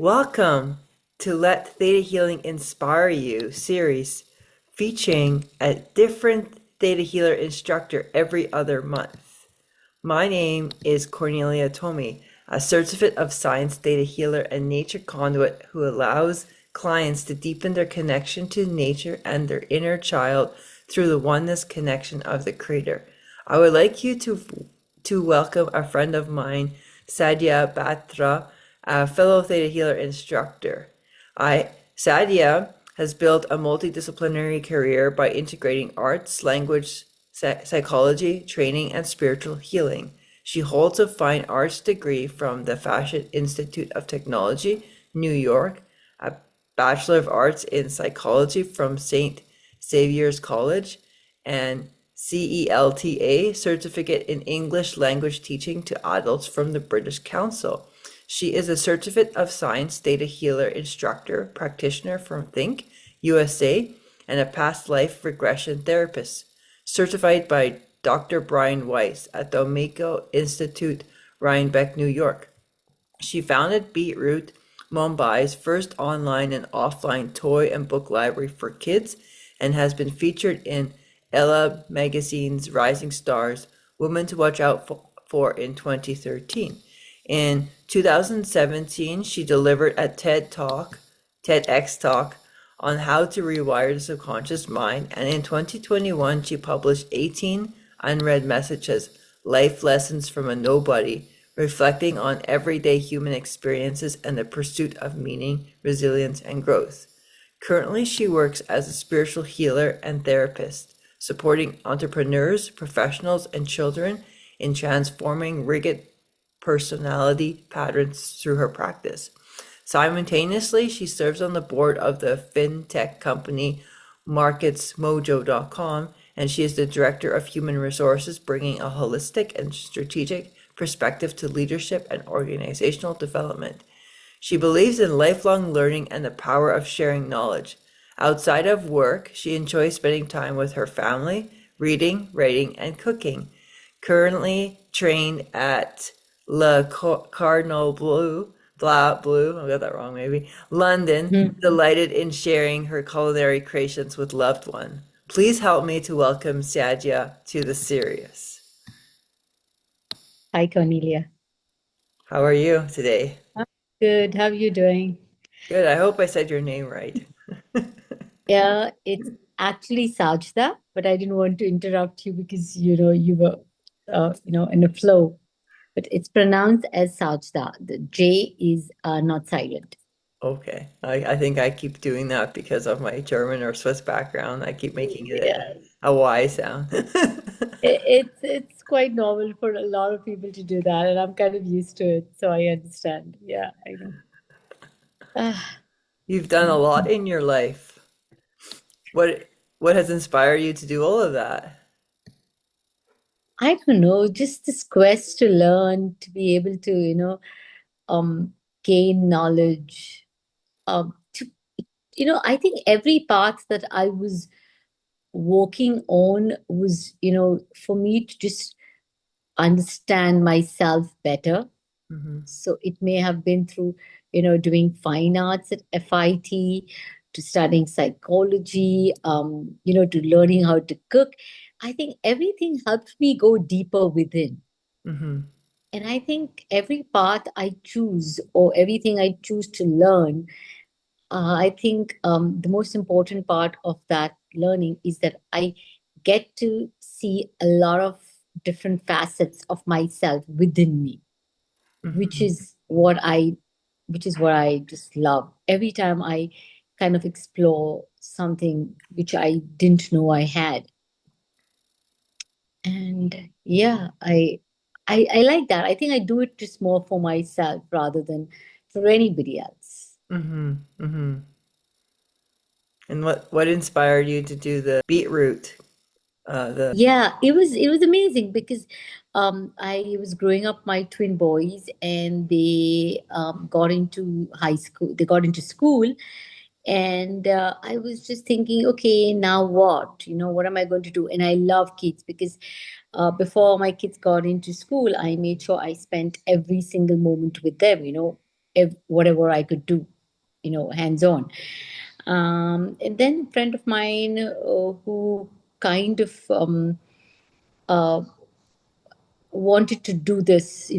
Welcome to Let Theta Healing Inspire You series featuring a different Theta Healer instructor every other month. My name is Cornelia Thomi, a certificate of science Theta Healer and nature conduit who allows clients to deepen their connection to nature and their inner child through the oneness connection of the Creator. I would like you to welcome a friend of mine, Sajeda Batra, a fellow Theta Healer instructor. Sajeda has built a multidisciplinary career by integrating arts, language, psychology, training, and spiritual healing. She holds a fine arts degree from the Fashion Institute of Technology, New York, a Bachelor of Arts in Psychology from St. Xavier's College, and CELTA certificate in English language teaching to adults from the British Council. She is a certificate of science Theta Healer instructor, practitioner from Think USA, and a past life regression therapist, certified by Dr. Brian Weiss at the Omeko Institute, Rhinebeck, New York. She founded BEETROOT, Mumbai's first online and offline toy and book library for kids, and has been featured in ELLE Magazine's Rising Stars, Women to Watch Out for in 2013. In 2017, she delivered a TEDx talk on how to rewire the subconscious mind, and in 2021, she published 18 Unread Messages, Life Lessons from a Nobody, reflecting on everyday human experiences and the pursuit of meaning, resilience, and growth. Currently, she works as a spiritual healer and therapist, supporting entrepreneurs, professionals, and children in transforming rigid personality patterns through her practice. Simultaneously, she serves on the board of the fintech company MarketsMojo.com, and she is the director of human resources, bringing a holistic and strategic perspective to leadership and organizational development. She believes in lifelong learning and the power of sharing knowledge. Outside of work, she enjoys spending time with her family, reading, writing, and cooking. Currently trained at Le Cardinal Bleu, I got that wrong maybe, London, delighted in sharing her culinary creations with loved one. Please help me to welcome Sajeda to the series. Hi, Cornelia. How are you today? I'm good. How are you doing? Good. I hope I said your name right. Yeah, it's actually Sajda, but I didn't want to interrupt you because you were in a flow. But it's pronounced as Sajda. The J is not silent. Okay. I think I keep doing that because of my German or Swiss background. I keep making it Yeah, a Y sound. it's quite normal for a lot of people to do that, and I'm kind of used to it, so I understand. Yeah, I know. Ah, You've done a lot mm. in your life. What has inspired you to do all of that? I don't know, just this quest to learn, to be able to, gain knowledge. To I think every path that I was walking on was, for me to just understand myself better. Hmm. So it may have been through, doing fine arts at FIT, to studying psychology, to learning how to cook. I think everything helped me go deeper within. Hmm. And I think every path I choose or everything I choose to learn, I think the most important part of that learning is that I get to see a lot of different facets of myself within me, which Hmm. is what I, which is what I just love. Every time I kind of explore something which I didn't know I had, and yeah, I like that. I think I do it just more for myself rather than for anybody else. Hmm. Hmm. And what inspired you to do the beetroot? The Yeah, it was amazing because I was growing up my twin boys and they got into high school, they got into school, and I was just thinking, okay, now what? What am I going to do? And I love kids because before my kids got into school, I made sure I spent every single moment with them. whatever I could do, hands on. And then a friend of mine who kind of uh, wanted to do this,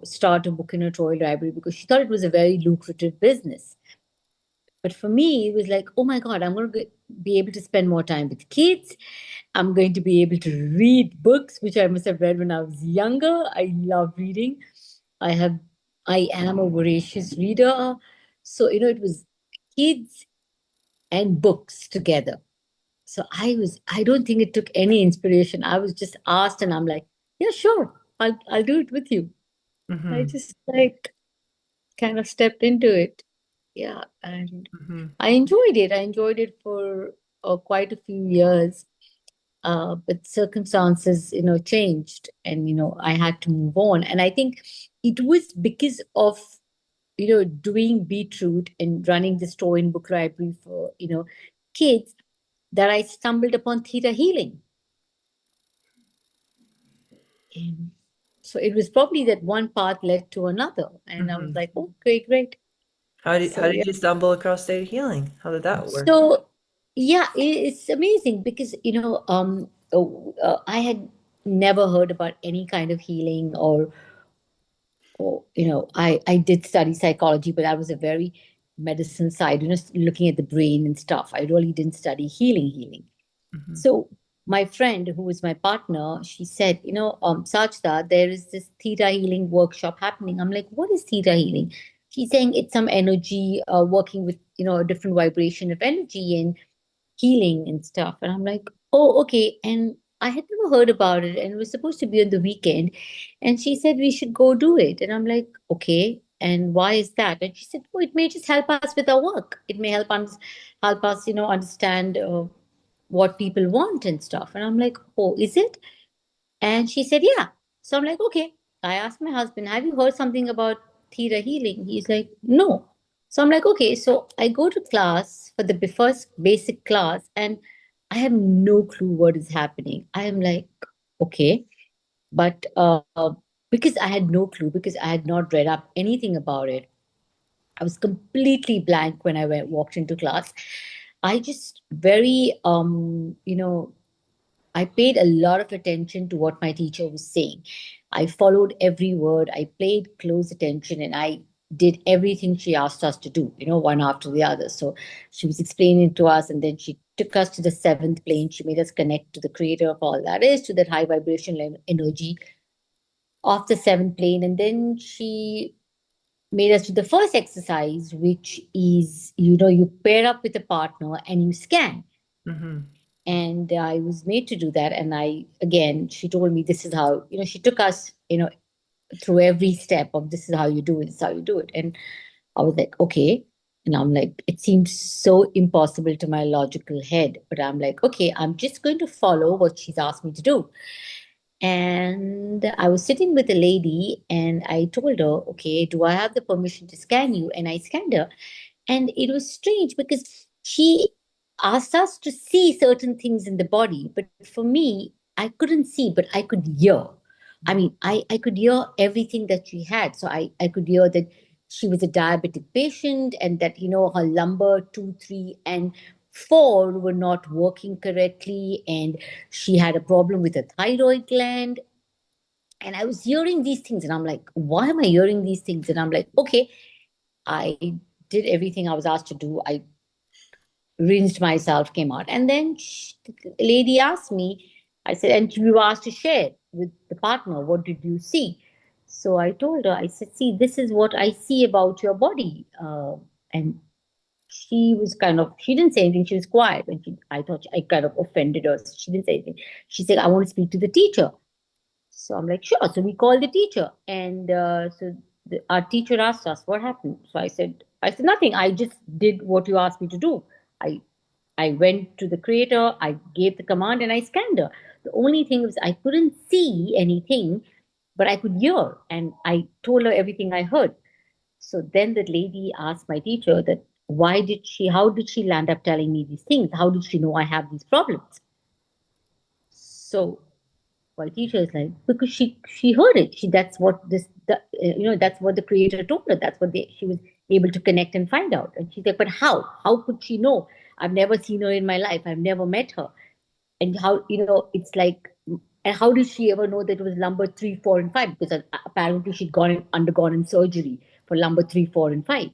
start a book in a toy library because she thought it was a very lucrative business. But for me, it was like, oh my God, I'm going to be able to spend more time with kids. I'm going to be able to read books, which I must have read when I was younger. I love reading. I have, I am a voracious reader. So, it was kids and books together. So I don't think it took any inspiration. I was just asked and I'm like, yeah, sure. I'll do it with you. I Mm-hmm. just like kind of stepped into it. Yeah. And Mm-hmm. I enjoyed it. I enjoyed it for quite a few years. But circumstances, changed and, I had to move on. And I think it was because of, doing BEETROOT and running the store and book library for, kids that I stumbled upon ThetaHealing. And so it was probably that one path led to another. And I was Mm-hmm. like, oh, great, great. How So, did yeah. you stumble across data healing? How did that work? So, yeah, it's amazing because, I had never heard about any kind of healing or I did study psychology, but I was a very medicine side, looking at the brain and stuff. I really didn't study healing. Mm-hmm. So my friend, who was my partner, she said, Sajda, there is this theta healing workshop happening. I'm like, what is theta healing? She's saying it's some energy working with, a different vibration of energy and healing and stuff. And I'm like, oh, okay. And I had never heard about it. And it was supposed to be on the weekend. And she said, we should go do it. And I'm like, okay. And why is that? And she said, oh, it may just help us with our work. It may help us, understand what people want and stuff. And I'm like, oh, is it? And she said, yeah. So I'm like, okay. I asked my husband, have you heard something about theta healing? He's like, no. So I'm like, okay. So I go to class for the first basic class and I have no clue what is happening. I am like, okay. But because I had no clue, because I had not read up anything about it, I was completely blank when I walked into class. I just very, I paid a lot of attention to what my teacher was saying. I followed every word. I paid close attention and I did everything she asked us to do, one after the other. So she was explaining to us and then she took us to the seventh plane. She made us connect to the creator of all that is, to that high vibration energy of the seventh plane. And then she made us do the first exercise, which is, you pair up with a partner and you scan. Mm-hmm. And I was made to do that. And again, she told me this is how, she took us, through every step of this is how you do it, this is how you do it. And I was like, okay. And I'm like, it seems so impossible to my logical head, but I'm like, okay, I'm just going to follow what she's asked me to do. And I was sitting with a lady and I told her, okay, do I have the permission to scan you? And I scanned her. And it was strange because she asked us to see certain things in the body. But for me, I couldn't see, but I could hear. I mean, I could hear everything that she had. So I could hear that she was a diabetic patient and that, her lumbar 2, 3, and 4 were not working correctly. And she had a problem with the thyroid gland. And I was hearing these things and I'm like, why am I hearing these things? And I'm like, okay, I did everything I was asked to do. I rinsed myself, came out. And then the lady asked me, I said, and you were asked to share with the partner, what did you see? So I told her, I said, see, this is what I see about your body. And she was kind of, she didn't say anything. She was quiet. And I thought I kind of offended her. So she didn't say anything. She said, I want to speak to the teacher. So I'm like, sure. So we called the teacher, and our teacher asked us what happened. So I said nothing. I just did what you asked me to do. I I went to the creator, I gave the command, and I scanned her. The only thing was I couldn't see anything, but I could hear, and I told her everything I heard. So then the lady asked my teacher that how did she land up telling me these things? How did she know I have these problems? So My teacher is like, because she heard it. That's what that's what the creator told her. That's what she was able to connect and find out. And she's like, but how? How could she know? I've never seen her in my life. I've never met her. And how, it's like, and how did she ever know that it was lumbar 3, 4, and 5? Because apparently she'd undergone in surgery for lumbar 3, 4, and 5.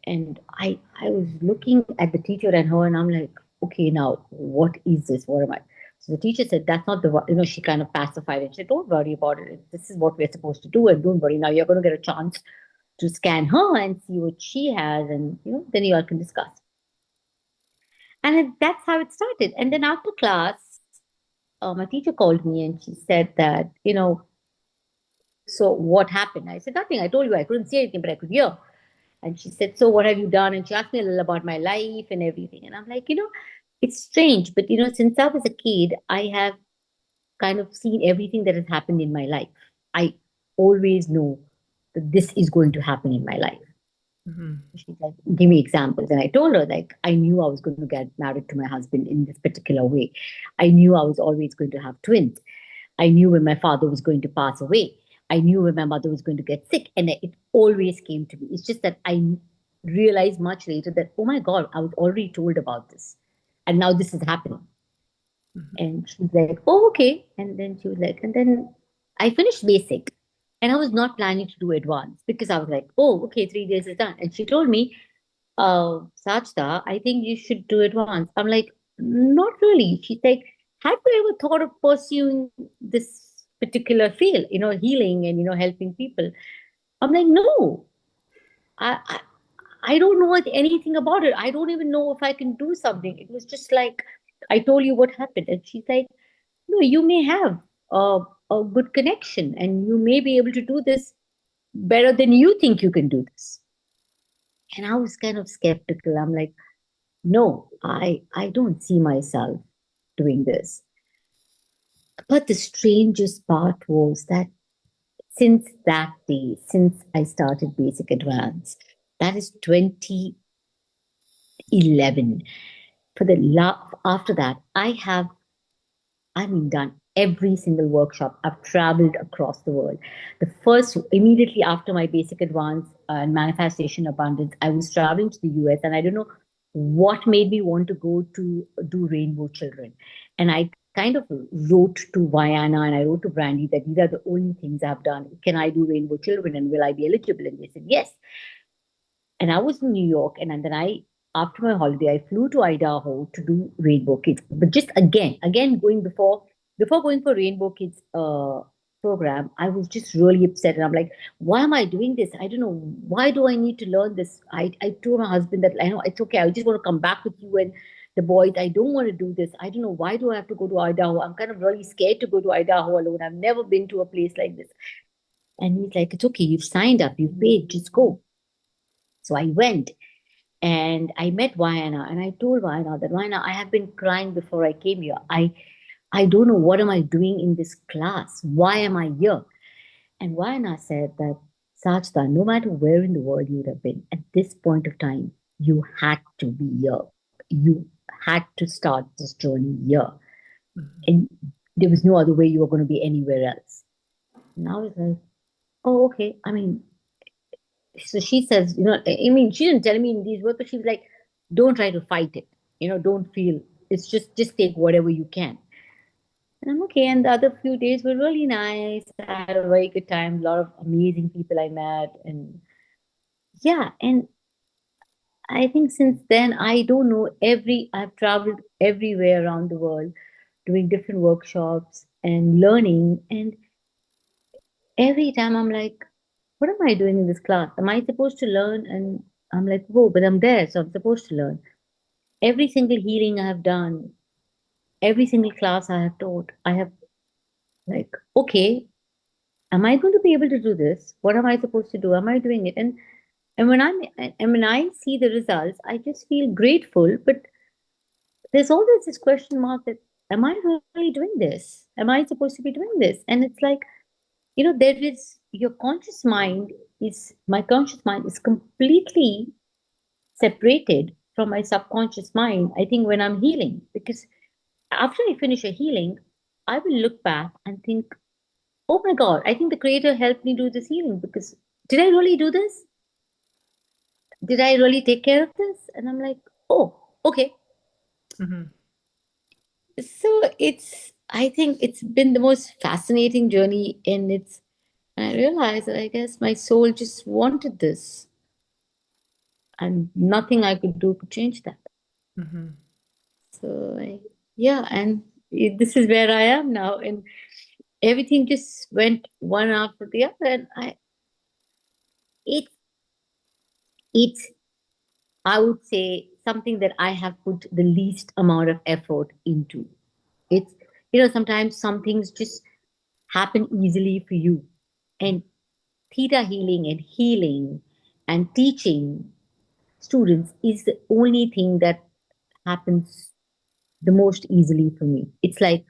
And I was looking at the teacher and her, and I'm like, okay, now what is this? What am I? So the teacher said, that's not the one, she kind of pacified it. She said, don't worry about it. This is what we're supposed to do. And don't worry, now you're going to get a chance to scan her and see what she has. And, then you all can discuss. And that's how it started. And then after class, my teacher called me and she said that, so what happened? I said, nothing. I told you I couldn't see anything, but I could hear. And she said, so what have you done? And she asked me a little about my life and everything. And I'm like, it's strange, but since I was a kid, I have kind of seen everything that has happened in my life. I always know that this is going to happen in my life. Mm-hmm. She's like, give me examples. And I told her, like, I knew I was going to get married to my husband in this particular way. I knew I was always going to have twins. I knew when my father was going to pass away. I knew when my mother was going to get sick. And it always came to me. It's just that I realized much later that, oh my God, I was already told about this. And now this is happening. Mm-hmm. And she's like, oh, okay. And then she was like, and then I finished basic. And I was not planning to do advanced because I was like, oh, okay, 3 days is done. And she told me, Sajda, I think you should do advanced. I'm like, not really. She's like, have you ever thought of pursuing this particular field, healing and, helping people? I'm like, no, I, I, I don't know anything about it. I don't even know if I can do something. It was just like, I told you what happened. And she's like, no, you may have a good connection and you may be able to do this better than you think you can do this. And I was kind of skeptical. I'm like, no, I don't see myself doing this. But the strangest part was that since that day, since I started Basic Advance, that is 2011. After that, done every single workshop. I've traveled across the world. Immediately after my Basic Advance and Manifestation Abundance, I was traveling to the US, and I don't know what made me want to go to do Rainbow Children. And I kind of wrote to Viana and I wrote to Brandy that these are the only things I've done. Can I do Rainbow Children and will I be eligible? And they said yes. And I was in New York, and then after my holiday, I flew to Idaho to do Rainbow Kids. But just again, going before going for Rainbow Kids program, I was just really upset. And I'm like, why am I doing this? I don't know. Why do I need to learn this? I told my husband that I know it's okay. I just want to come back with you and the boys. I don't want to do this. I don't know. Why do I have to go to Idaho? I'm kind of really scared to go to Idaho alone. I've never been to a place like this. And he's like, it's okay. You've signed up. You've paid. Just go. So I went. And I met Viana and I told Viana that Viana, I have been crying before I came here. I don't know what am I doing in this class. Why am I here? And Viana said that Sajda, no matter where in the world you would have been, at this point of time, you had to be here. You had to start this journey here. Mm-hmm. And there was no other way you were going to be anywhere else. And I was like, oh, okay. So she says, she didn't tell me in these words, but she was like, don't try to fight it. Don't feel, it's just take whatever you can. And I'm okay. And the other few days were really nice. I had a very good time. A lot of amazing people I met. And yeah, and I think since then, I don't know, I've traveled everywhere around the world doing different workshops and learning. And every time I'm like, what am I doing in this class? Am I supposed to learn? And I'm like, whoa, but I'm there, so I'm supposed to learn. Every single healing I have done, every single class I have taught, I have like, okay, am I going to be able to do this? What am I supposed to do? Am I doing it? And when I see the results, I just feel grateful. But there's always this question mark that, am I really doing this? Am I supposed to be doing this? And it's like, there is my conscious mind is completely separated from my subconscious mind, I think, when I'm healing. Because after I finish a healing, I will look back and think, oh my God, I think the creator helped me do this healing, because did I really do this? Did I really take care of this? And I'm like, oh, okay. Mm-hmm. So I think it's been the most fascinating journey. I realized that I guess my soul just wanted this, and nothing I could do could change that. Mm-hmm. So yeah, and this is where I am now. And everything just went one after the other. And it's, it's, I would say, something that I have put the least amount of effort into. It's, sometimes some things just happen easily for you. And theta healing and healing and teaching students is the only thing that happens the most easily for me. It's like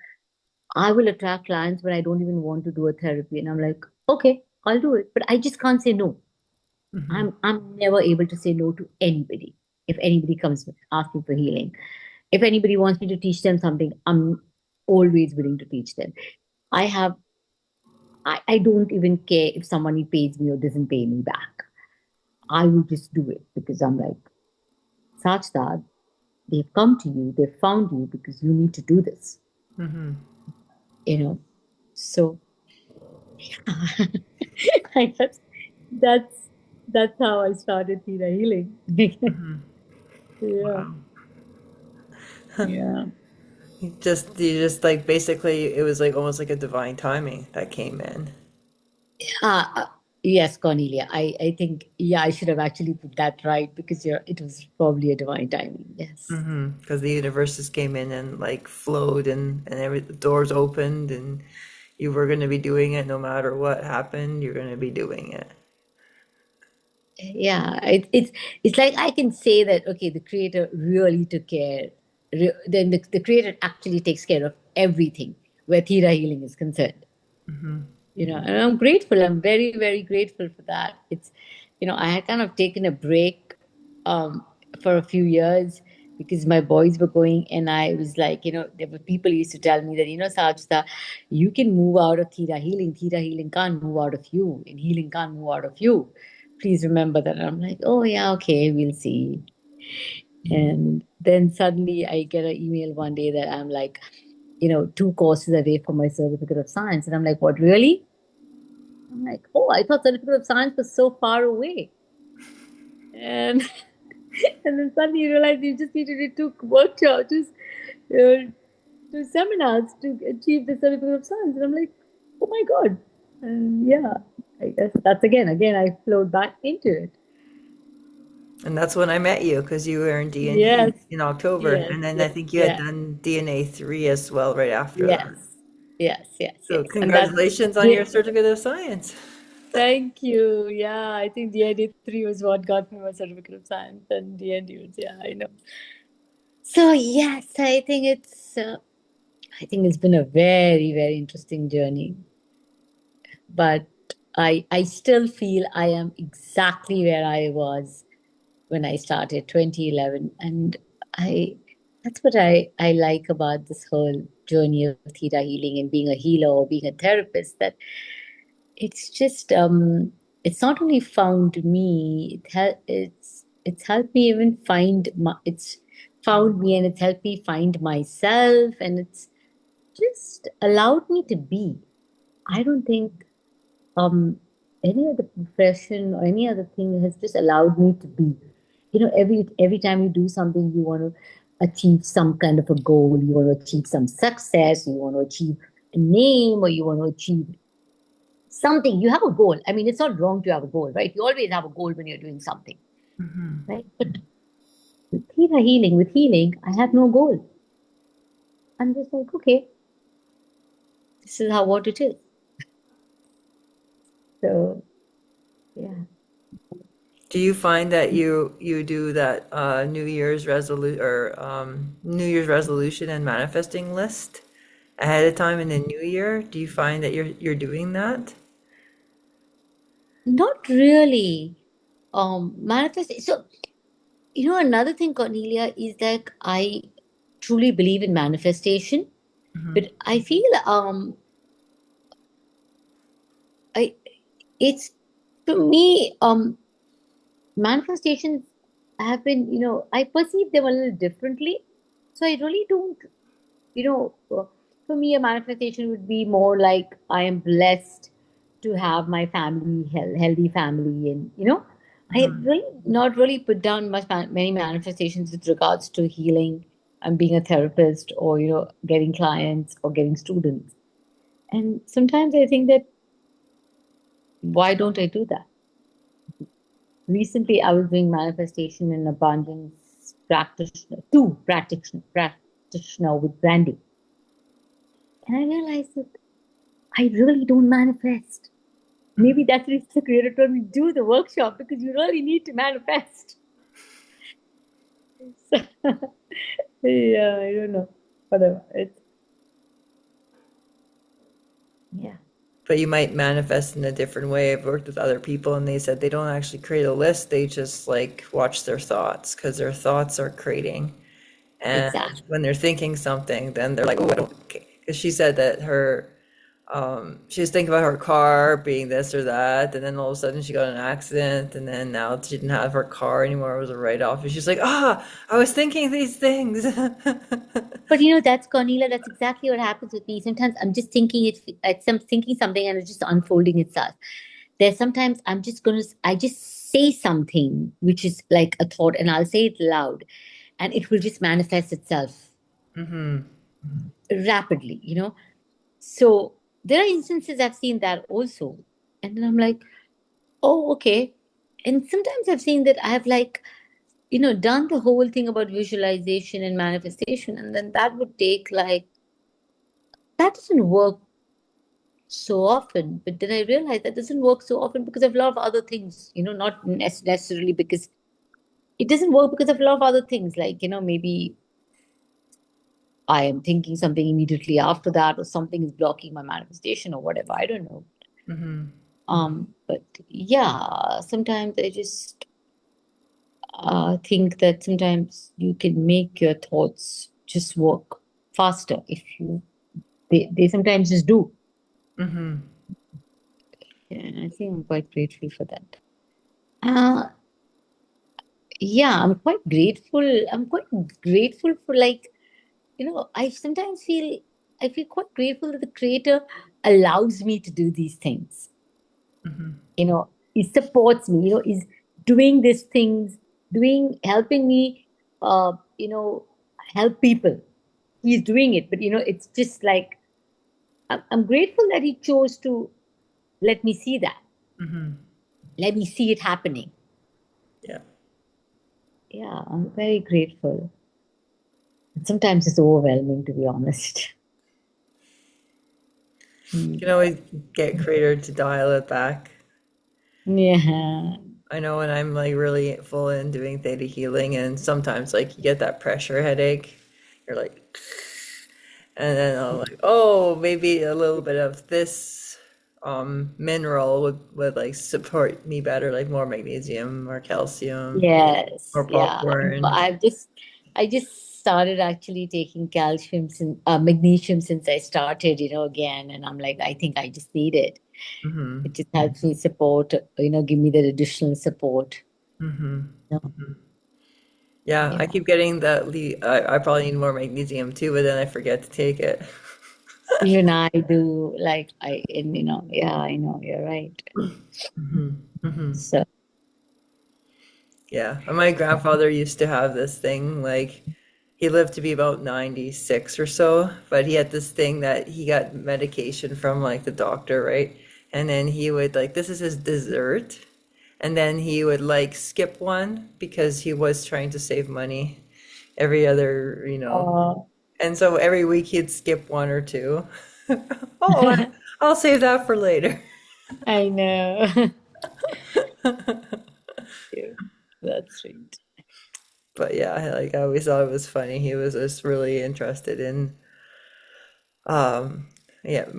I will attract clients when I don't even want to do a therapy. And I'm like, okay, I'll do it. But I just can't say no. Mm-hmm. I'm never able to say no to anybody. If anybody comes asking for healing, if anybody wants me to teach them something, I'm always willing to teach them. I have I don't even care if somebody pays me or doesn't pay me back. I will just do it because I'm like, such that they've come to you, they've found you because you need to do this, Mm-hmm. you know. So I guess that's that's how I started Theta Healing. Mm-hmm. Yeah, Wow. yeah. You just like basically it was like almost like a divine timing that came in. Uh, yes, Cornelia. I think, yeah, I should have actually put that right, because it was probably a divine timing. Yes. Mm-hmm. Because the universes came in and like flowed and every the doors opened and you were going to be doing it no matter what happened. You're going to be doing it. Yeah, it's like I can say that, okay, the creator really took care. Then the creator actually takes care of everything where theta healing is concerned. Mm-hmm. And I'm grateful. I'm very, very grateful for that. I had kind of taken a break for a few years because my boys were going, and I was like, there were people who used to tell me that, Sajda, you can move out of theta healing. Theta healing can't move out of you, and healing can't move out of you. Please remember that. And I'm like, oh yeah, okay, we'll see. And then suddenly I get an email one day that I'm like, 2 courses away from my certificate of science. And I'm like, what, really? I'm like, oh, I thought certificate of science was so far away. And and then suddenly you realize you just need to do 2 workshops, just 2 seminars to achieve the certificate of science. And I'm like, oh my God. And yeah, I guess that's again, I flowed back into it. And that's when I met you because you were in Yes, D&D in October. yes, And then I yes, think you had yes, done DNA 3 as well right after that. yes, yes, yes, So yes. And that's, congratulations on yeah, your certificate of science. thank you. Yeah, I think DND 3 was what got me my certificate of science, and DND was, yeah, I know. So yes, I think it's been a very, very interesting journey. But I still feel I am exactly where I was when I started 2011. And I that's what I like about this whole journey of theta healing and being a healer or being a therapist, that it's just it's not only found me, it's helped me even it's found me, and it's helped me find myself, and it's just allowed me to be. I don't think um any other profession or any other thing has just allowed me to be. Every time you do something, you want to achieve some kind of a goal, you want to achieve some success, you want to achieve a name, or you want to achieve something. You have a goal. I mean, it's not wrong to have a goal, right? You always have a goal when you're doing something, Mm-hmm. right? But with healing, I have no goal. I'm just like, okay, this is how what it is. So yeah. Do you find that you do that New Year's resolution and manifesting list ahead of time in the new year? Do you find that you're doing that? Not really. Manifest. So, another thing, Cornelia, is that I truly believe in manifestation. But I feel I it's to me manifestations have been, I perceive them a little differently. So I really don't, you know, uh, for me, a manifestation would be more like I am blessed to have my family, healthy family, and I really not really put down many manifestations with regards to healing and being a therapist, or getting clients or getting students. And sometimes I think that why don't I do that? Recently, I was doing manifestation and abundance practitioner with branding, and I realized that I really don't manifest. Maybe that's the reason the creator told me do the workshop, because you really need to manifest. So, yeah, I don't know. Whatever. Yeah, But you might manifest in a different way. I've worked with other people and they said they don't actually create a list, they just like watch their thoughts because their thoughts are creating. And exactly. when they're thinking something, then they're like, oh, I don't, because she said that she was thinking about her car being this or that, and then all of a sudden she got in an accident, and then now she didn't have her car anymore. It was a write-off, and she's like, I was thinking these things. But that's Cornelia. That's exactly what happens with me. Sometimes I'm just thinking thinking something, and it's just unfolding itself. There's sometimes I just say something which is like a thought, and I'll say it loud, and it will just manifest itself rapidly. So there are instances I've seen that also, and then I'm like, oh, okay. And sometimes I've seen that I have like done the whole thing about visualization and manifestation, and then that would take like that doesn't work so often. But then I realized that doesn't work so often because of a lot of other things, not necessarily because it doesn't work because of a lot of other things, like, maybe I am thinking something immediately after that, or something is blocking my manifestation or whatever. I don't know. But yeah, sometimes I just think that sometimes you can make your thoughts just work faster if they sometimes just do. Yeah, I think I'm quite grateful for that. Uh, yeah, I'm quite grateful for, like, I feel quite grateful that the creator allows me to do these things. He supports me, is doing these things, helping me, uh, you know, help people. He's doing it, but it's just like I'm grateful that he chose to let me see that, let me see it happening. Yeah. Yeah, I'm very grateful. Sometimes it's overwhelming, to be honest. You can always get creator to dial it back. Yeah. I know when I'm like really full in doing theta healing, and sometimes like you get that pressure headache, you're like, and then I'm like, oh, maybe a little bit of this mineral would like support me better, like more magnesium, more calcium, Yes, more yeah. popcorn. I just started actually taking calcium and magnesium since I started, again, and I'm like, I think I just need it. It just helps me support, give me that additional support. You know? Yeah, I Yeah. keep getting that. I probably need more magnesium too, but then I forget to take it. Even I do, like, and yeah, I know, you're right. So, Yeah, and my grandfather used to have this thing like he lived to be about 96 or so, but he had this thing that he got medication from like the doctor, right? And then he would like this is his dessert, and then he would like skip one because he was trying to save money every other. uh, And so every week he'd skip one or two. Oh, I'll save that for later. I know. Yeah, that's right. But yeah, like I always thought it was funny. He was just really interested in um yeah,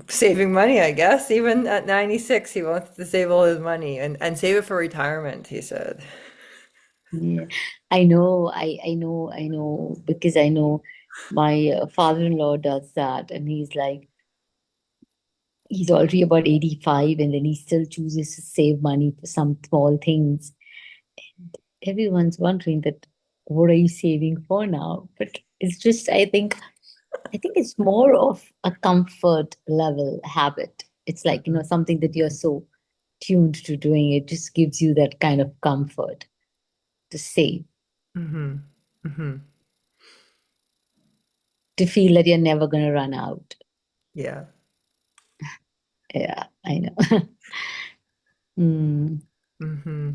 saving money, I guess. Even at 96, he wants to save all his money and save it for retirement, he said. Yeah, I know, I know, because I know. My father-in-law does that, and he's like, he's already about 85, and then he still chooses to save money for some small things. Everyone's wondering that, what are you saving for now? But it's just, I think it's more of a comfort level habit. It's like, something that you're so tuned to doing. It just gives you that kind of comfort to save, Mm-hmm. Mm-hmm. to feel that you're never going to run out. Yeah. Yeah, I know. Mm. Mm-hmm.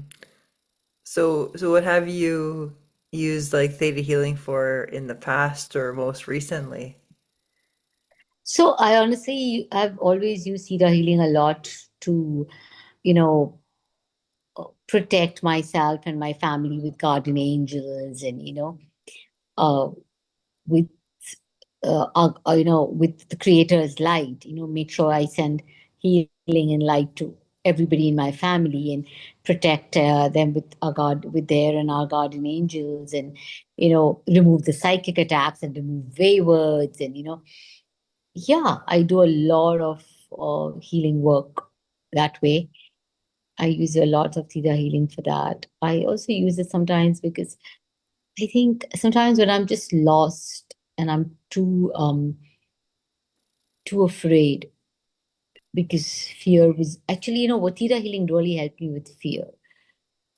So what have you used like theta healing for in the past or most recently? So I honestly, I've always used Theta healing a lot to, you know, protect myself and my family with guardian angels, and uh, with with the Creator's light. Make sure I send healing and light to everybody in my family, and protect them with our God, with their and our guardian angels, and remove the psychic attacks and remove waywards, and yeah, I do a lot of healing work that way. I use a lot of theta healing for that. I also use it sometimes because I think sometimes when I'm just lost and I'm too afraid, because fear was actually, what theta healing really helped me with fear.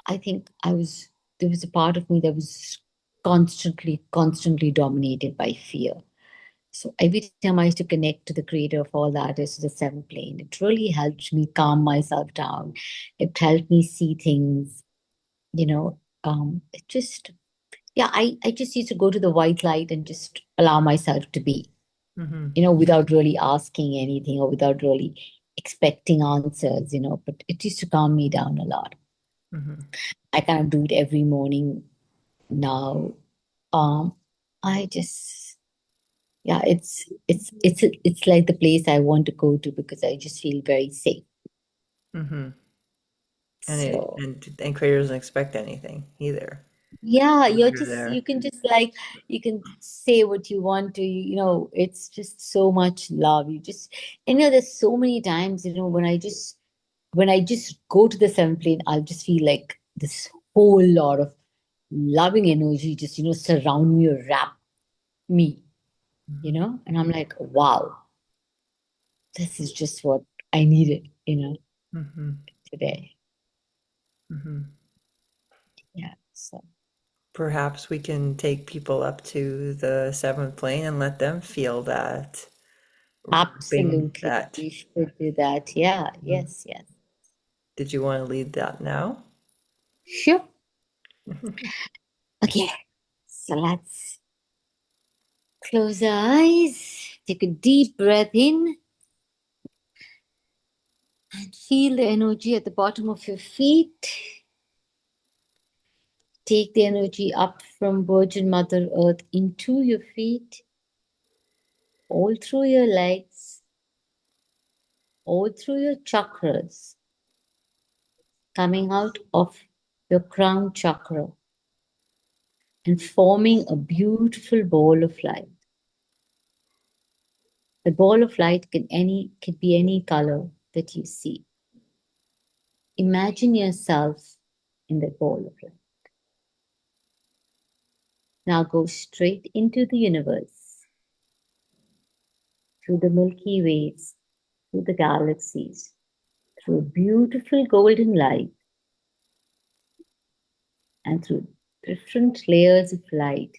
I think there was a part of me that was constantly dominated by fear. So every time I used to connect to the creator of all that is the seventh plane, it really helped me calm myself down. It helped me see things, it just, yeah, I just used to go to the white light and just allow myself to be, Mm-hmm. without really asking anything or without really expecting answers, but it used to calm me down a lot. Mm-hmm. I kind of do it every morning now. Um, I just, yeah, it's like the place I want to go to because I just feel very safe. Mm-hmm. So And creator doesn't expect anything either. yeah, You're there. you can just like, you can say what you want to, it's just so much love. There's so many times, when I just go to the seventh plane, I'll just feel like this whole lot of loving energy just, surround me or wrap me, Mm-hmm. and I'm like, wow, this is just what I needed, Mm-hmm. today. Mm-hmm. Yeah. So Perhaps we can take people up to the seventh plane and let them feel that, wrapping absolutely, that. we should do that. Yeah. Mhm. Yes. Yes. Did you want to lead that now? Sure. Okay. So let's close our eyes. Take a deep breath in and feel the energy at the bottom of your feet. Take the energy up from Virgin Mother Earth into your feet, all through your legs, all through your chakras, coming out of your crown chakra and forming a beautiful ball of light. The ball of light can be any color that you see. Imagine yourself in that ball of light. Now go straight into the universe, through the Milky Ways, through the galaxies, through a beautiful golden light, and through different layers of light,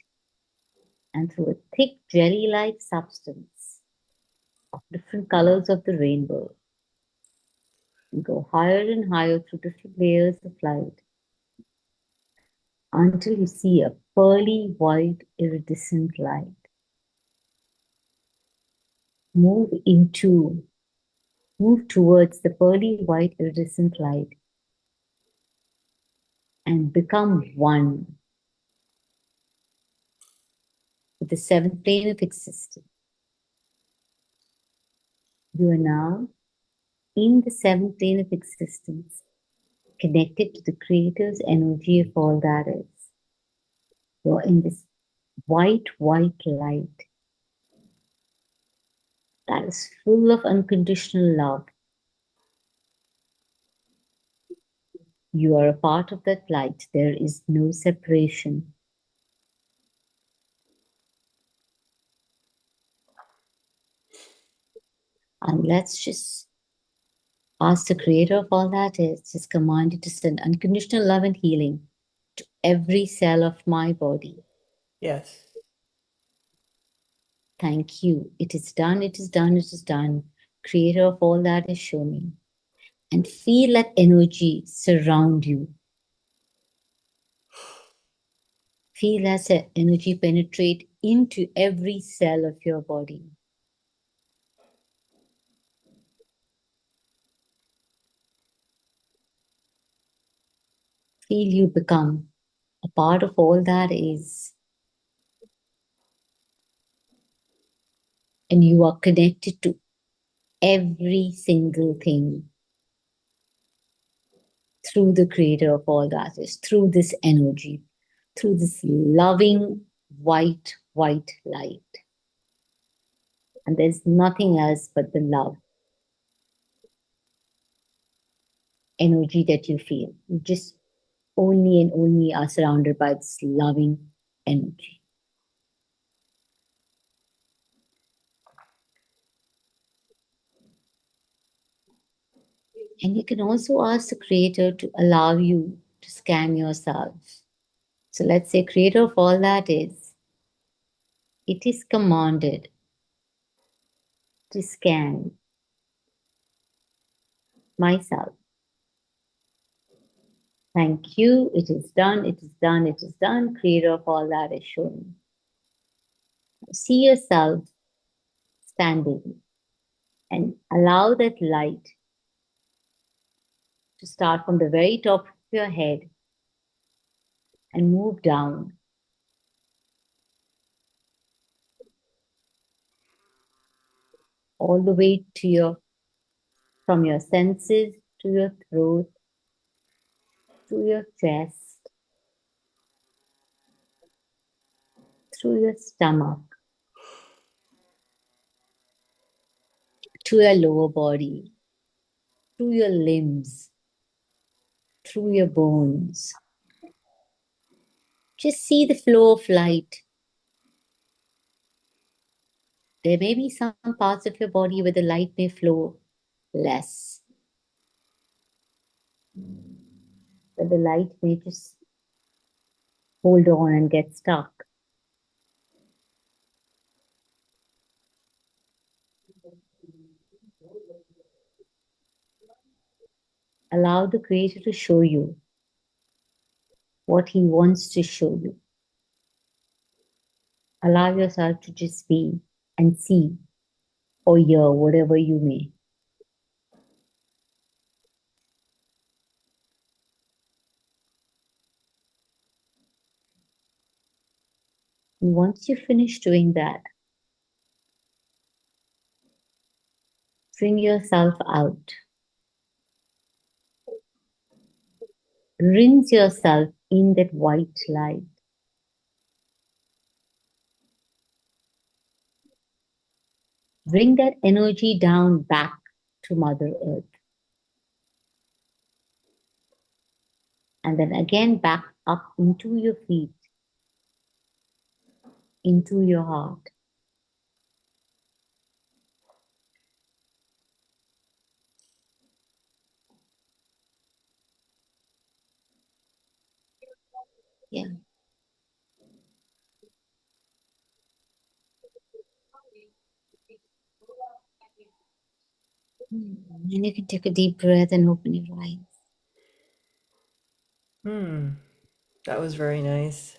and through a thick jelly-like substance of different colors of the rainbow. And go higher and higher through different layers of light until you see a pearly white iridescent light. Move into, move towards the pearly white iridescent light and become one with the seventh plane of existence. You are now in the seventh plane of existence, connected to the Creator's energy of all that is. You're in this white light that is full of unconditional love. You are a part of that light. There is no separation. And let's just ask the creator of all that is, just command it to send unconditional love and healing to every cell of my body. Yes. Thank you. It is done, it is done, it is done. Creator of all that is, show me. And feel that energy surround you. Feel as that energy penetrate into every cell of your body. Feel you become a part of all that is. And you are connected to every single thing through the creator of all that is, through this energy, through this loving white light. And there's nothing else but the love energy that you feel. You just only and only are surrounded by this loving energy. And you can also ask the creator to allow you to scan yourself. So let's say creator of all that is, it is commanded to scan myself. Thank you. It is done. It is done. It is done. Creator of all that is shown. See yourself standing and allow that light to start from the very top of your head and move down all the way to from your senses to your throat, to your chest, through your stomach, to your lower body, through your limbs, through your bones. Just see the flow of light. There may be some parts of your body where the light may flow less, but the light may just hold on and get stuck. Allow the Creator to show you what He wants to show you. Allow yourself to just be and see or hear whatever you may. And once you finish doing that, bring yourself out. Rinse yourself in that white light. Bring that energy down back to Mother Earth. And then again back up into your feet, into your heart. Yeah. And you can take a deep breath and open your eyes. That was very nice.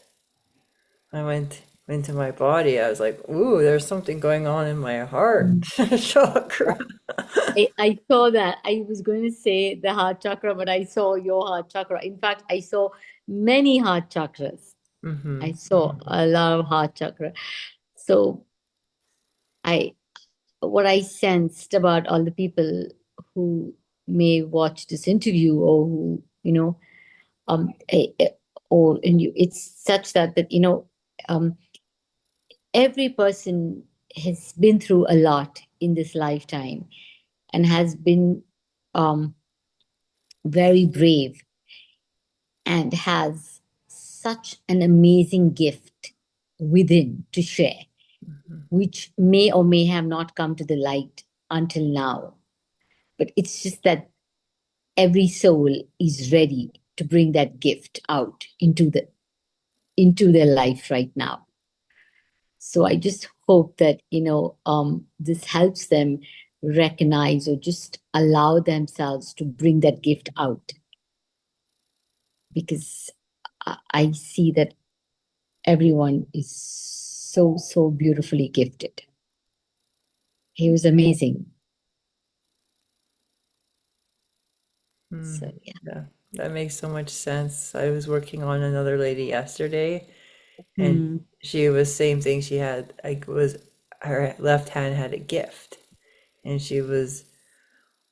I went into my body. I was like, ooh, there's something going on in my heart chakra. I saw that. I was going to say the heart chakra, but I saw your heart chakra. In fact, I saw many heart chakras. I saw a lot of heart chakra. So what I sensed about all the people who may watch this interview or who, um, eh, eh, or and you, it's such that um, every person has been through a lot in this lifetime and has been very brave and has such an amazing gift within to share, which may or may have not come to the light until now. But it's just that every soul is ready to bring that gift out into their life right now. So I just hope that this helps them recognize or just allow themselves to bring that gift out, because I see that everyone is so beautifully gifted. He was amazing. So Yeah, that makes so much sense. I was working on another lady yesterday, and Hmm. she was same thing. She had like was her left hand had a gift, and she was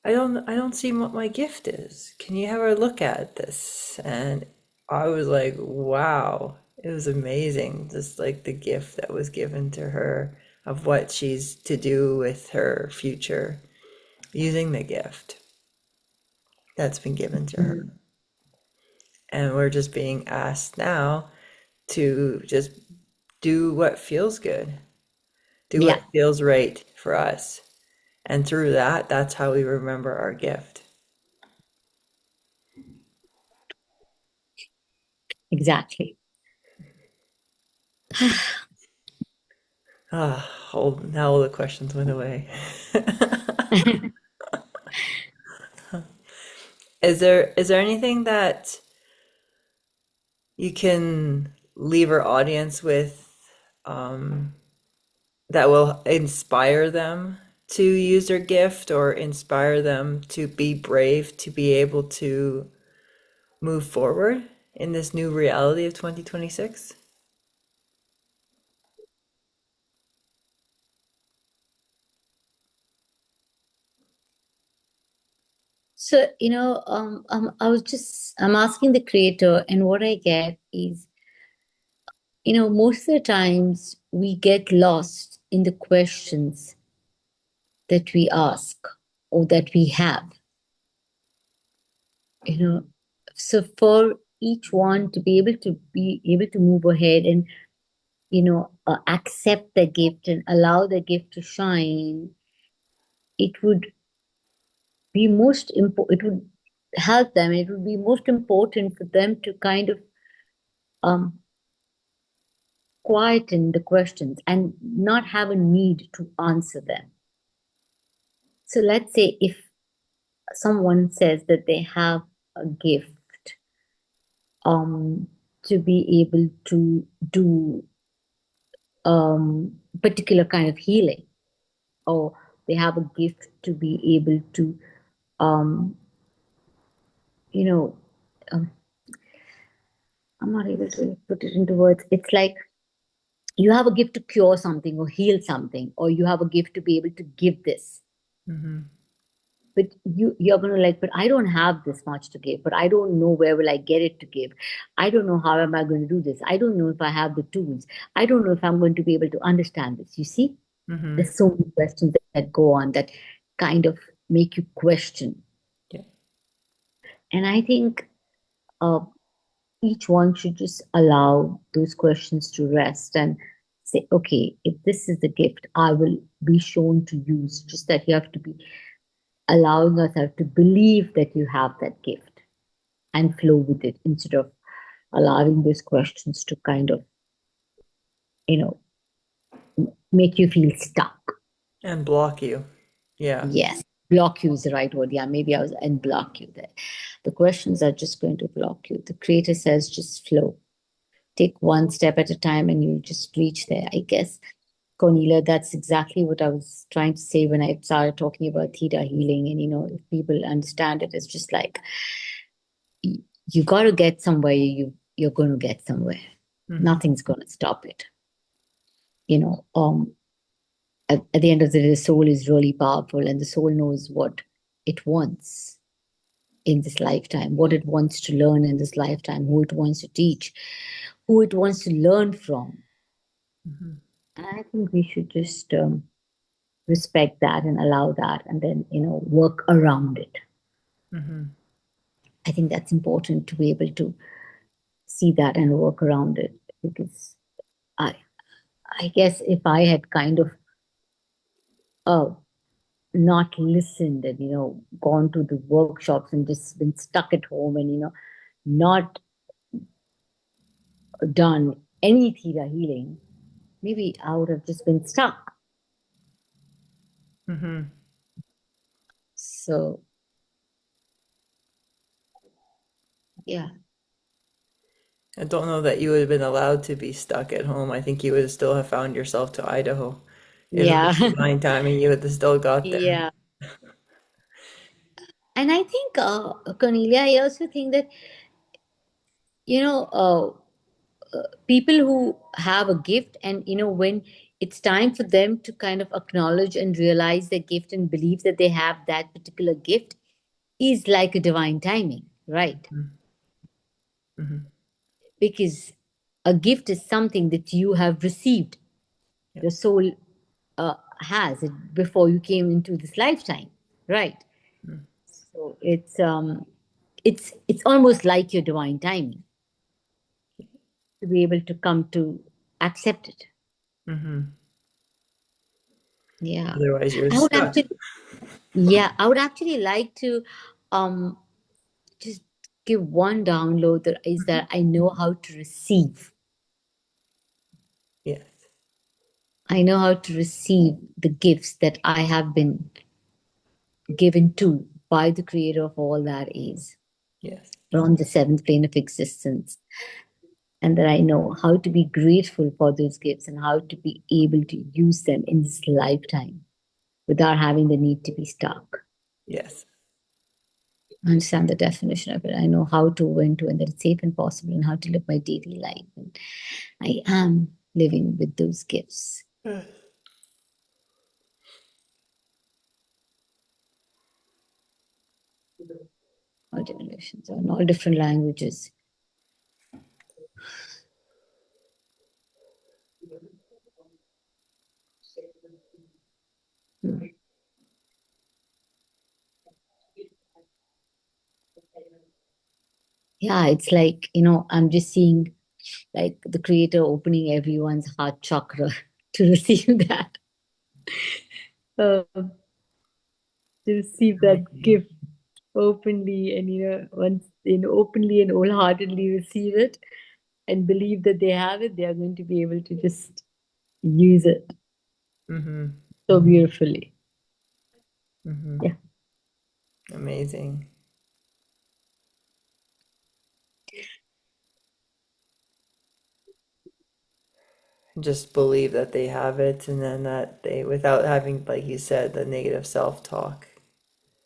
I don't see what my gift is. Can you have a look at this? And I was like, wow, it was amazing. Just like the gift that was given to her of what she's to do with her future using the gift that's been given to her. And we're just being asked now to just do what feels good, do Yeah, what feels right for us. And through that, that's how we remember our gift. exactly. Now all the questions went away. Is there anything that you can leave our audience with um, that will inspire them to use their gift or inspire them to be brave to be able to move forward in this new reality of 2026? So, I'm asking the creator, and what I get is, most of the times we get lost in the questions that we ask or that we have, you know. So for each one to be able to move ahead and, accept the gift and allow the gift to shine, it would it would help them. It would be most important for them to kind of um, quieten the questions and not have a need to answer them. So let's say if someone says that they have a gift to be able to do particular kind of healing, or they have a gift to be able to um, you know um, I'm not able to put it into words. It's like you have a gift to cure something or heal something, or you have a gift to be able to give this. Mm-hmm. But you're going to like, but I don't have this much to give, but I don't know where will I get it to give. I don't know how am I going to do this. I don't know if I have the tools. I don't know if I'm going to be able to understand this. You see, Mm-hmm. there's so many questions that go on that kind of make you question. Yeah. And I think uh, each one should just allow those questions to rest and say, okay, if this is the gift, I will be shown to use. Just that you have to be allowing yourself to believe that you have that gift and flow with it, instead of allowing those questions to kind of, you know, make you feel stuck. And block you. Yeah. Yes, block you is the right word. Yeah, maybe I was and block you there. The questions are just going to block you. The creator says just flow. Take one step at a time and you just reach there. I guess, Cornelia, that's exactly what I was trying to say when I started talking about theta healing. And if people understand it, it's just like you got to get somewhere. You're going to get somewhere. Mm-hmm. Nothing's going to stop it. You know, at the end of the day, the soul is really powerful, and the soul knows what it wants in this lifetime, what it wants to learn in this lifetime, who it wants to teach, who it wants to learn from. Mm-hmm. And I think we should just respect that and allow that, and then, work around it. Mm-hmm. I think that's important to be able to see that and work around it, because I I guess if I had kind of uh, not listened and gone to the workshops and just been stuck at home and not done any theta healing, maybe I would have just been stuck. Mm-hmm. So yeah. I don't know that you would have been allowed to be stuck at home. I think you would still have found yourself to Idaho. If it Yeah. was divine timing, you would have still got there. Yeah. And I think, Cornelia, I also think that, you know, people who have a gift, and, when it's time for them to kind of acknowledge and realize their gift and believe that they have that particular gift, is like a divine timing, right? Mm-hmm. Because a gift is something that you have received. Yeah. Your soul has it before you came into this lifetime, right? So it's almost like your divine timing to be able to come to accept it. Mm-hmm. Yeah. Otherwise, you're I would stuck. actually, yeah, I would actually like to um just give one download, that is Mhm. that I know how to receive. Yes. I know how to receive the gifts that I have been given to by the creator of all that is Yes. from the seventh plane of existence. And that I know how to be grateful for those gifts and how to be able to use them in this lifetime without having the need to be stuck. Yes. I understand the definition of it. I know how to, when to, and that it's safe and possible, and how to live my daily life. And I am living with those gifts. All generations, in all different languages. Hmm. Yeah, it's like, I'm just seeing like the creator opening everyone's heart chakra to receive that, to receive that Amazing. gift openly, and once openly and wholeheartedly receive it and believe that they have it, they are going to be able to just use it Mm-hmm. so beautifully. Mm-hmm. Yeah. Amazing. Just believe that they have it, and then that they, without having, like you said, the negative self-talk.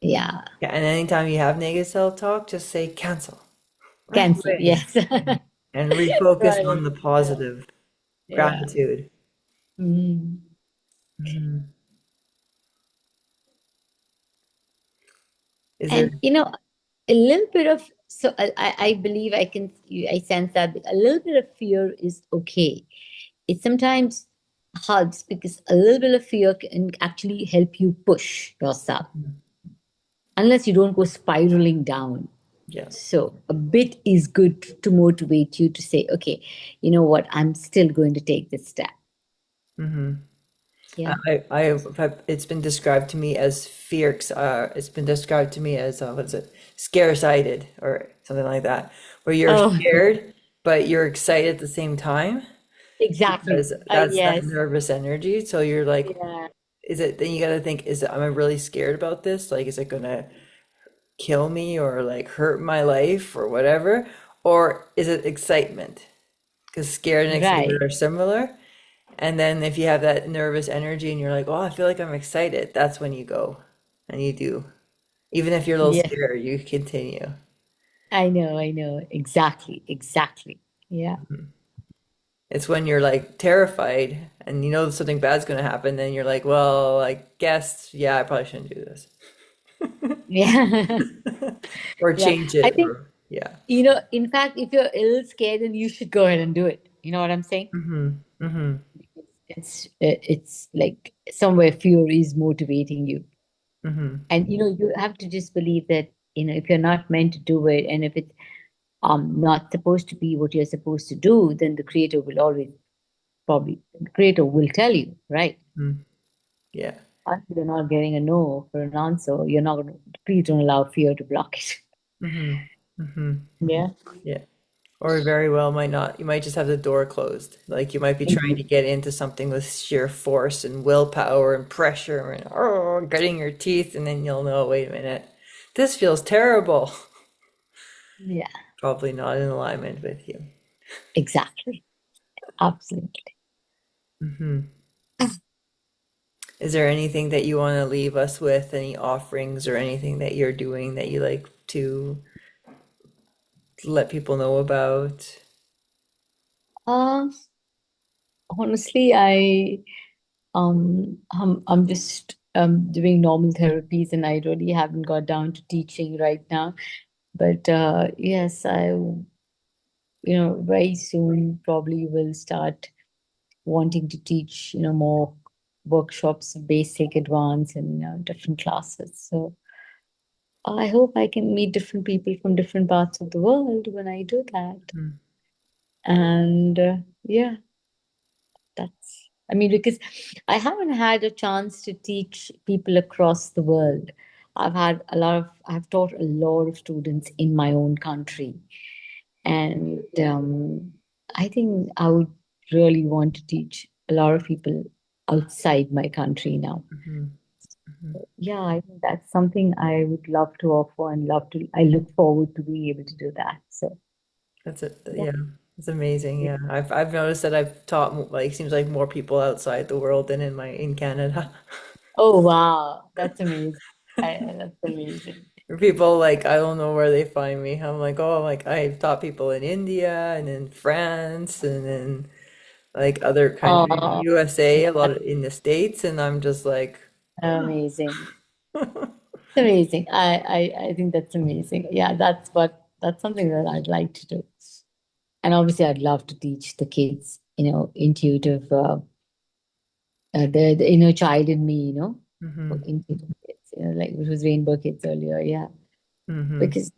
Yeah. Yeah, and anytime you have negative self-talk, just say cancel right Cancel. away Yes. and refocus Right. on the Yeah. positive Yeah. gratitude. Mm. Mhm. Is there? And a little bit of, so I believe I sense that a little bit of fear is okay. It sometimes helps, because a little bit of fear can actually help you push yourself, unless you don't go spiraling down. Yeah. So a bit is good to motivate you to say, okay, you know what, I'm still going to take this step. Mm-hmm. Yeah. It's been described to me as fear. It's been described to me as what is it? Scare-sighted or something like that, where you're Oh, scared but you're excited at the same time exactly. because that's that Yes. nervous energy. So you're like, Yeah. is it? Then you got to think, is it? Am I really scared about this? Like, is it gonna kill me or like hurt my life or whatever? Or is it excitement? Because scared and excited Right. are similar. And then if you have that nervous energy and you're like, oh, I feel like I'm excited, that's when you go and you do. Even if you're a little Yeah. scared, you continue. I know. I know. Exactly. Exactly. Yeah. It's when you're like terrified and you know something bad's going to happen, then you're like, well, I guess, yeah, I probably shouldn't do this. Yeah. Or Yeah. change I it, think, or yeah. in fact, if you're a little scared, then you should go ahead and do it. You know what I'm saying? Mm-hmm. Mm-hmm. it's like somewhere fear is motivating you. Mm-hmm. And you have to just believe that, if you're not meant to do it, and if it's not supposed to be what you're supposed to do, then the creator will always, probably the creator will tell you, right? Mm-hmm. Yeah. Until you're not getting a no for an answer, you're not going to, please don't allow fear to block it. Mm-hmm. Mm-hmm. Yeah. Yeah. Or very well might not. You might just have the door closed. Like you might be trying to Mhm. get into something with sheer force and willpower and pressure and getting your teeth, and then you'll know, wait a minute, this feels terrible. Yeah, Probably not in alignment with you. exactly. Absolutely. Hmm. Is there anything that you want to leave us with? Any offerings or anything that you're doing that you like to let people know about? Uh, Honestly, I'm just doing normal therapies, and I really haven't got down to teaching right now. But yes, very soon probably will start wanting to teach, more workshops, basic, advanced, and different classes. So I hope I can meet different people from different parts of the world when I do that. Mm, And yeah, I mean, because I haven't had a chance to teach people across the world. I've taught a lot of students in my own country. And I think I would really want to teach a lot of people outside my country now. mhm, mhm. Yeah, I think that's something I would love to offer, and I look forward to being able to do that. So, That's it. yeah. Yeah, it's amazing. Yeah. Yeah, I've noticed that I've taught like seems like more people outside the world than in Canada. Oh, wow. That's amazing. That's amazing. People like I don't know where they find me. I'm like, oh, like I've taught people in India and in France and in like other countries, Oh, USA, a lot that's of in the States, and I'm just like, amazing. Amazing. I think that's amazing. Yeah, that's something that I'd like to do. And obviously, I'd love to teach the kids, intuitive, the inner child in me, for hmm intuitive kids, like it was Rainbow Kids earlier. Yeah. hmm Because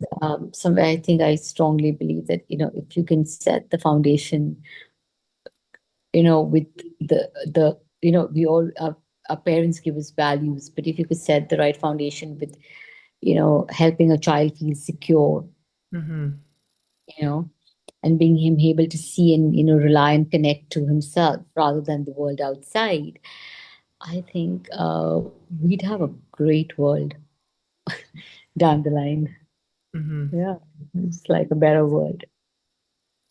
somewhere I think I strongly believe that, if you can set the foundation, with we all, our parents give us values, but if you could set the right foundation with, helping a child feel secure, hmm you know, and being him able to see and, rely and connect to himself rather than the world outside, I think we'd have a great world down the line. hmm Yeah, it's like a better world.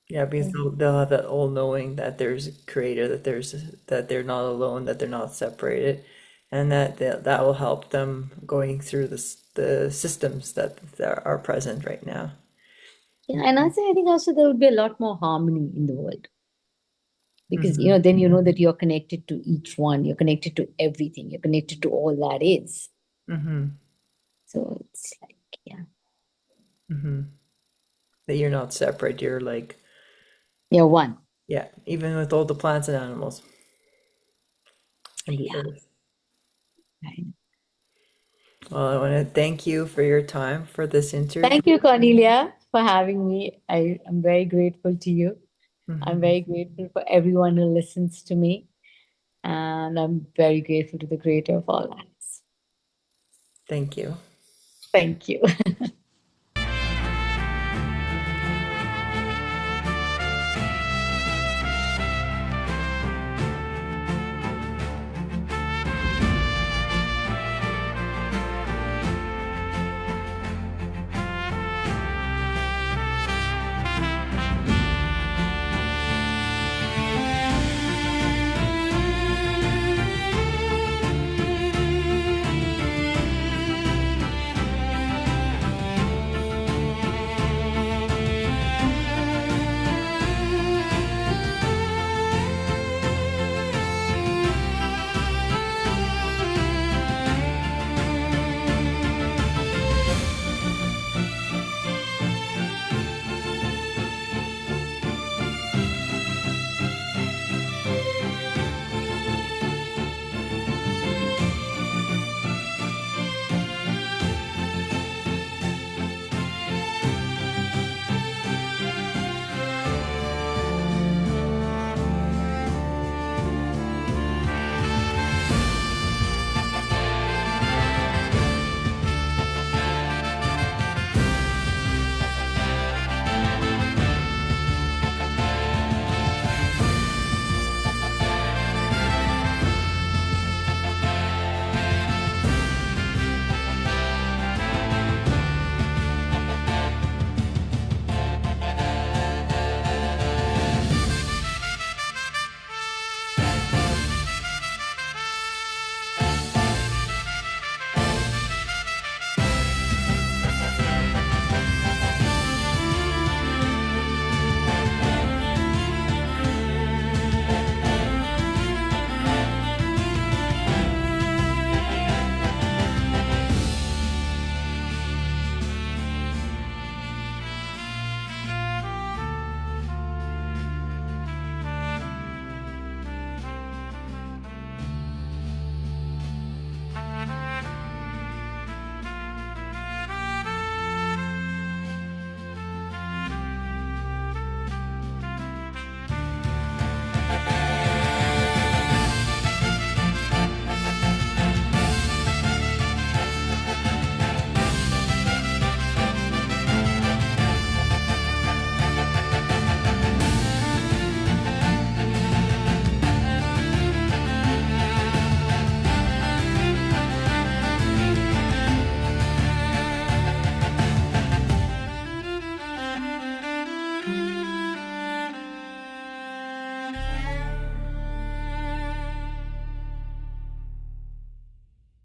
Yeah, because they'll have that all knowing that there's a creator, that they're not alone, that they're not separated, and that will help them going through the systems that are present right now. Yeah, and I think also there would be a lot more harmony in the world, because Hmm then you know that you're connected to each one, you're connected to everything, you're connected to all that is. hmm So it's like, yeah, hmm That you're not separate. You're like, you're one. yeah, even with all the plants and animals and the Yeah, earth. right. Well, I want to thank you for your time for this interview. Thank you, Cornelia, for having me. I am very grateful to you. I'm Hmm very grateful for everyone who listens to me, and I'm very grateful to the creator of all lives. Thank you. Thank you.